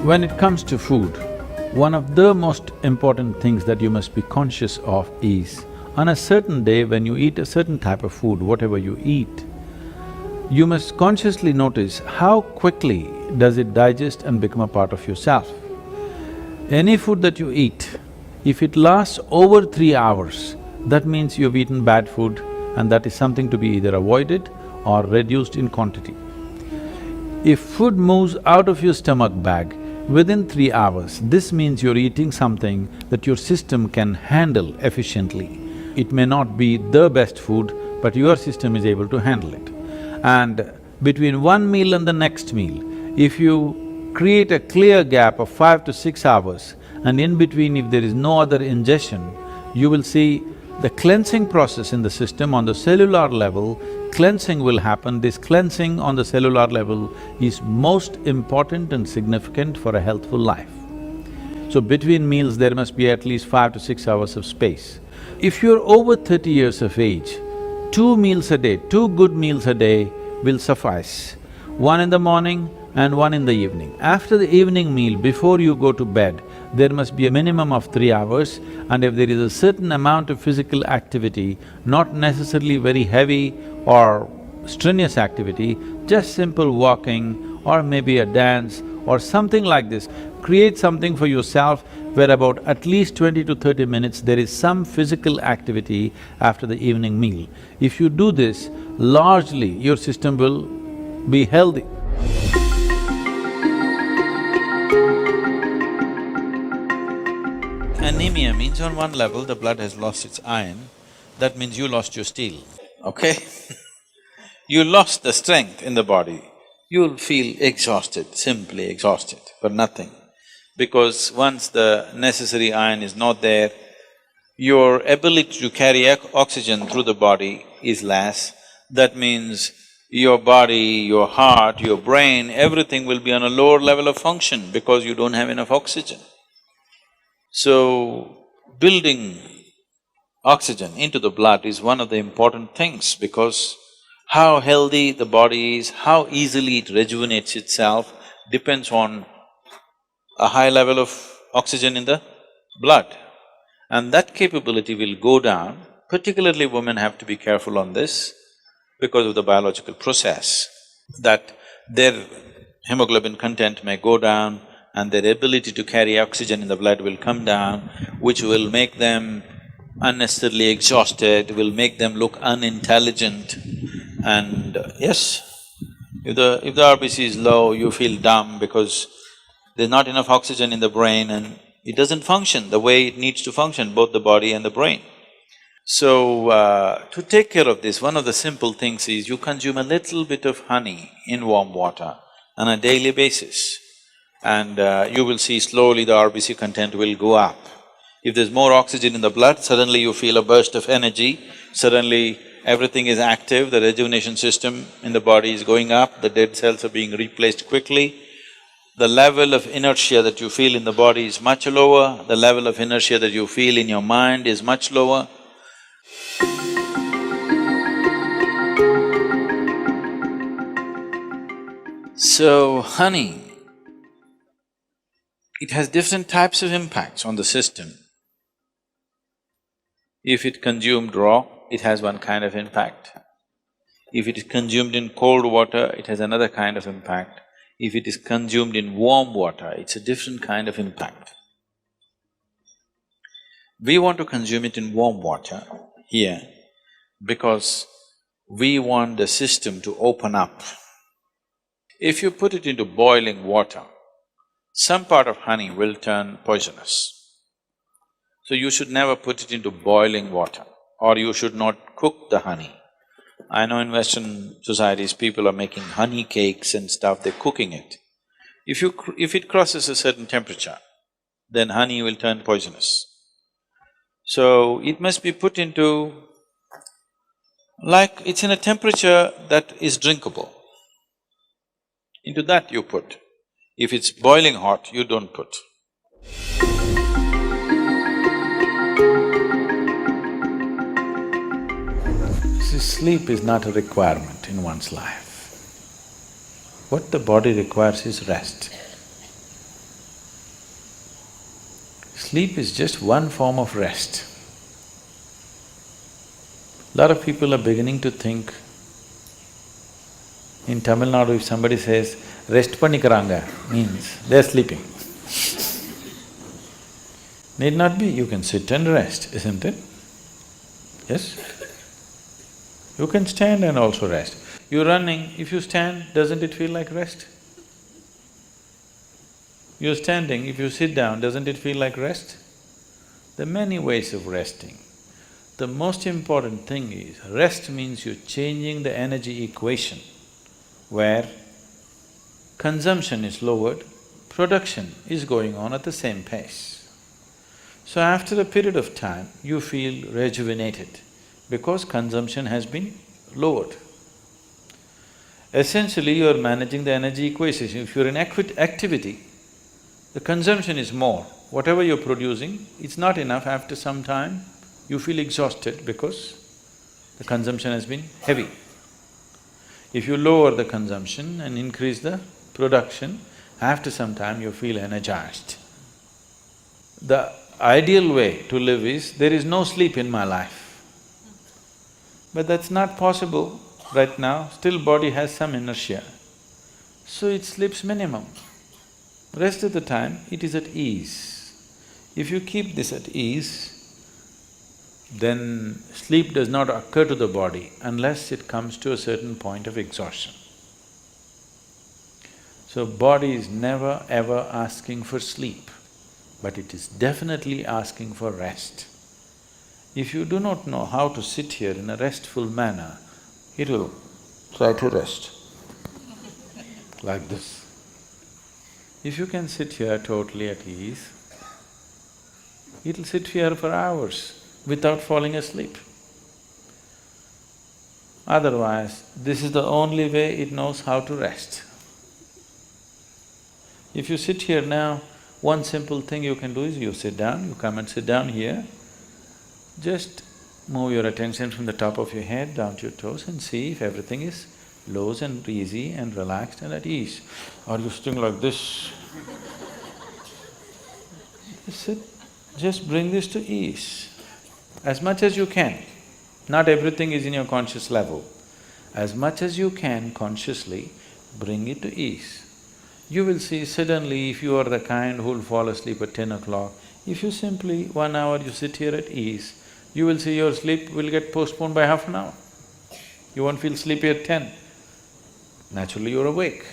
When it comes to food, one of the most important things that you must be conscious of is, on a certain day when you eat a certain type of food, whatever you eat, you must consciously notice how quickly does it digest and become a part of yourself. Any food that you eat, if it lasts over 3 hours, that means you've eaten bad food and that is something to be either avoided or reduced in quantity. If food moves out of your stomach bag within 3 hours, this means you're eating something that your system can handle efficiently. It may not be the best food, but your system is able to handle it. And between one meal and the next meal, if you create a clear gap of 5 to 6 hours, and in between if there is no other ingestion, you will see the cleansing process in the system on the cellular level, cleansing will happen. This cleansing on the cellular level is most important and significant for a healthful life. So between meals there must be at least 5 to 6 hours of space. If you're over 30 years of age, 2 meals a day, 2 good meals a day will suffice. One in the morning and one in the evening. After the evening meal, before you go to bed, there must be a minimum of 3 hours, and if there is a certain amount of physical activity, not necessarily very heavy or strenuous activity, just simple walking or maybe a dance or something like this, create something for yourself where about at least 20 to 30 minutes there is some physical activity after the evening meal. If you do this, largely your system will be healthy. Anemia means on one level the blood has lost its iron, that means you lost your steel, okay? You lost the strength in the body, you'll feel exhausted, simply exhausted for nothing. Because once the necessary iron is not there, your ability to carry oxygen through the body is less. That means your body, your heart, your brain, everything will be on a lower level of function because you don't have enough oxygen. So, building oxygen into the blood is one of the important things because how healthy the body is, how easily it rejuvenates itself depends on a high level of oxygen in the blood. And that capability will go down, particularly women have to be careful on this because of the biological process, that their hemoglobin content may go down and their ability to carry oxygen in the blood will come down, which will make them unnecessarily exhausted, will make them look unintelligent. And yes, if the RBC is low, you feel dumb because there's not enough oxygen in the brain and it doesn't function the way it needs to function, both the body and the brain. So, to take care of this, one of the simple things is you consume a little bit of honey in warm water on a daily basis, and you will see slowly the RBC content will go up. If there's more oxygen in the blood, suddenly you feel a burst of energy, suddenly everything is active, the rejuvenation system in the body is going up, the dead cells are being replaced quickly. The level of inertia that you feel in the body is much lower, the level of inertia that you feel in your mind is much lower. So, honey, it has different types of impacts on the system. If it consumed raw, it has one kind of impact. If it is consumed in cold water, it has another kind of impact. If it is consumed in warm water, it's a different kind of impact. We want to consume it in warm water here because we want the system to open up. If you put it into boiling water, some part of honey will turn poisonous. So you should never put it into boiling water, or you should not cook the honey. I know in Western societies, people are making honey cakes and stuff, they're cooking it. If it crosses a certain temperature, then honey will turn poisonous. So it must be put into… like it's in a temperature that is drinkable. Into that you put. If it's boiling hot, you don't put. See, sleep is not a requirement in one's life. What the body requires is rest. Sleep is just one form of rest. Lot of people are beginning to think, in Tamil Nadu if somebody says, rest pannikaranga, means they're sleeping. Need not be, you can sit and rest, isn't it? Yes? You can stand and also rest. You're running, if you stand, doesn't it feel like rest? You're standing, if you sit down, doesn't it feel like rest? There are many ways of resting. The most important thing is, rest means you're changing the energy equation, where consumption is lowered, production is going on at the same pace. So after a period of time, you feel rejuvenated because consumption has been lowered. Essentially, you are managing the energy equation. If you're in activity, the consumption is more. Whatever you're producing, it's not enough. After some time, you feel exhausted because the consumption has been heavy. If you lower the consumption and increase the production, after some time you feel energized. The ideal way to live is, there is no sleep in my life. But that's not possible right now, still body has some inertia, so it sleeps minimum. Rest of the time, it is at ease. If you keep this at ease, then sleep does not occur to the body unless it comes to a certain point of exhaustion. So body is never ever asking for sleep, but it is definitely asking for rest. If you do not know how to sit here in a restful manner, it will try to rest like this. If you can sit here totally at ease, it'll sit here for hours without falling asleep. Otherwise, this is the only way it knows how to rest. If you sit here now, one simple thing you can do is you sit down, you come and sit down here, just move your attention from the top of your head down to your toes and see if everything is loose and easy and relaxed and at ease. Are you sitting like this? Just sit, just bring this to ease as much as you can. Not everything is in your conscious level. As much as you can consciously, bring it to ease. You will see suddenly, if you are the kind who will fall asleep at 10 o'clock, if you simply 1 hour you sit here at ease, you will see your sleep will get postponed by half an hour. You won't feel sleepy at 10. Naturally you're awake.